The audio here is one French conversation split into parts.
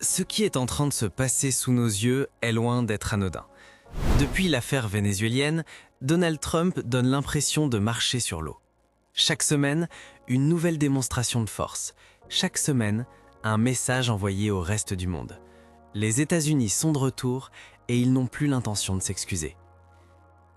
Ce qui est en train de se passer sous nos yeux est loin d'être anodin. Depuis l'affaire vénézuélienne, Donald Trump donne l'impression de marcher sur l'eau. Chaque semaine, une nouvelle démonstration de force. Chaque semaine, un message envoyé au reste du monde. Les États-Unis sont de retour et ils n'ont plus l'intention de s'excuser.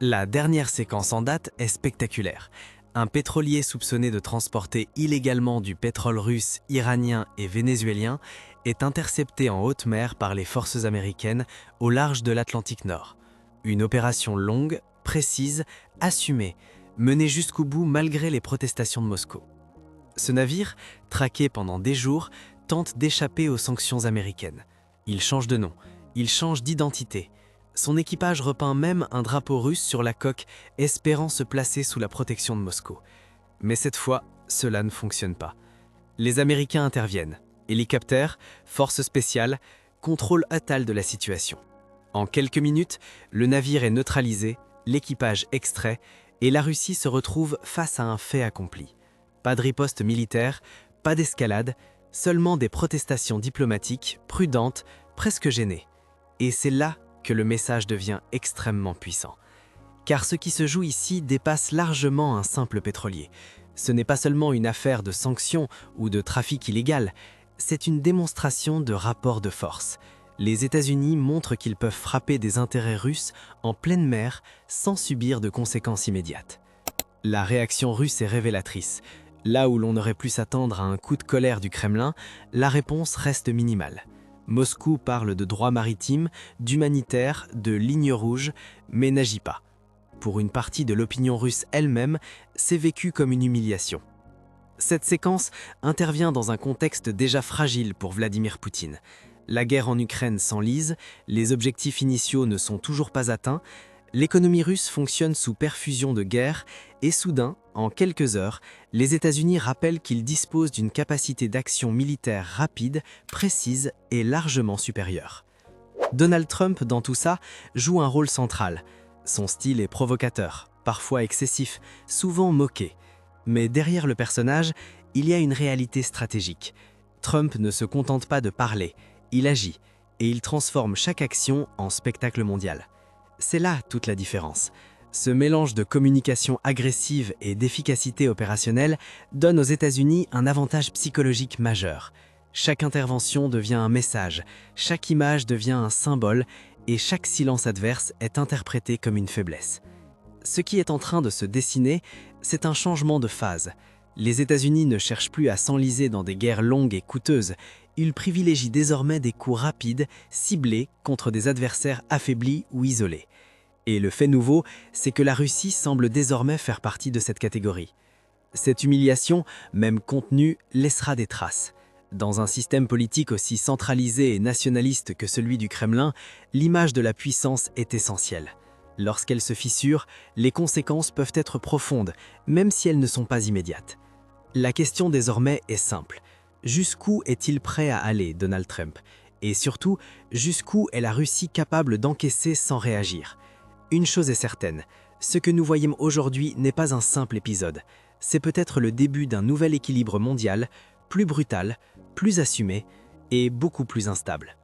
La dernière séquence en date est spectaculaire. Un pétrolier soupçonné de transporter illégalement du pétrole russe, iranien et vénézuélien est intercepté en haute mer par les forces américaines au large de l'Atlantique Nord. Une opération longue, précise, assumée, menée jusqu'au bout malgré les protestations de Moscou. Ce navire, traqué pendant des jours, tente d'échapper aux sanctions américaines. Il change de nom, il change d'identité. Son équipage repeint même un drapeau russe sur la coque, espérant se placer sous la protection de Moscou. Mais cette fois, cela ne fonctionne pas. Les Américains interviennent. Hélicoptères, forces spéciales, contrôle total de la situation. En quelques minutes, le navire est neutralisé, l'équipage extrait, et la Russie se retrouve face à un fait accompli. Pas de riposte militaire, pas d'escalade, seulement des protestations diplomatiques, prudentes, presque gênées. Et c'est là que le message devient extrêmement puissant. Car ce qui se joue ici dépasse largement un simple pétrolier. Ce n'est pas seulement une affaire de sanctions ou de trafic illégal, c'est une démonstration de rapport de force. Les États-Unis montrent qu'ils peuvent frapper des intérêts russes en pleine mer sans subir de conséquences immédiates. La réaction russe est révélatrice. Là où l'on aurait pu s'attendre à un coup de colère du Kremlin, la réponse reste minimale. Moscou parle de droit maritime, d'humanitaire, de ligne rouge, mais n'agit pas. Pour une partie de l'opinion russe elle-même, c'est vécu comme une humiliation. Cette séquence intervient dans un contexte déjà fragile pour Vladimir Poutine. La guerre en Ukraine s'enlise, les objectifs initiaux ne sont toujours pas atteints, l'économie russe fonctionne sous perfusion de guerre et soudain, en quelques heures, les États-Unis rappellent qu'ils disposent d'une capacité d'action militaire rapide, précise et largement supérieure. Donald Trump, dans tout ça, joue un rôle central. Son style est provocateur, parfois excessif, souvent moqué. Mais derrière le personnage, il y a une réalité stratégique. Trump ne se contente pas de parler, il agit, et il transforme chaque action en spectacle mondial. C'est là toute la différence. Ce mélange de communication agressive et d'efficacité opérationnelle donne aux États-Unis un avantage psychologique majeur. Chaque intervention devient un message, chaque image devient un symbole, et chaque silence adverse est interprété comme une faiblesse. Ce qui est en train de se dessiner, c'est un changement de phase. Les États-Unis ne cherchent plus à s'enliser dans des guerres longues et coûteuses. Ils privilégient désormais des coups rapides, ciblés contre des adversaires affaiblis ou isolés. Et le fait nouveau, c'est que la Russie semble désormais faire partie de cette catégorie. Cette humiliation, même contenue, laissera des traces. Dans un système politique aussi centralisé et nationaliste que celui du Kremlin, l'image de la puissance est essentielle. Lorsqu'elle se fissure, les conséquences peuvent être profondes, même si elles ne sont pas immédiates. La question désormais est simple. Jusqu'où est-il prêt à aller, Donald Trump? Et surtout, jusqu'où est la Russie capable d'encaisser sans réagir? Une chose est certaine, ce que nous voyons aujourd'hui n'est pas un simple épisode. C'est peut-être le début d'un nouvel équilibre mondial, plus brutal, plus assumé et beaucoup plus instable.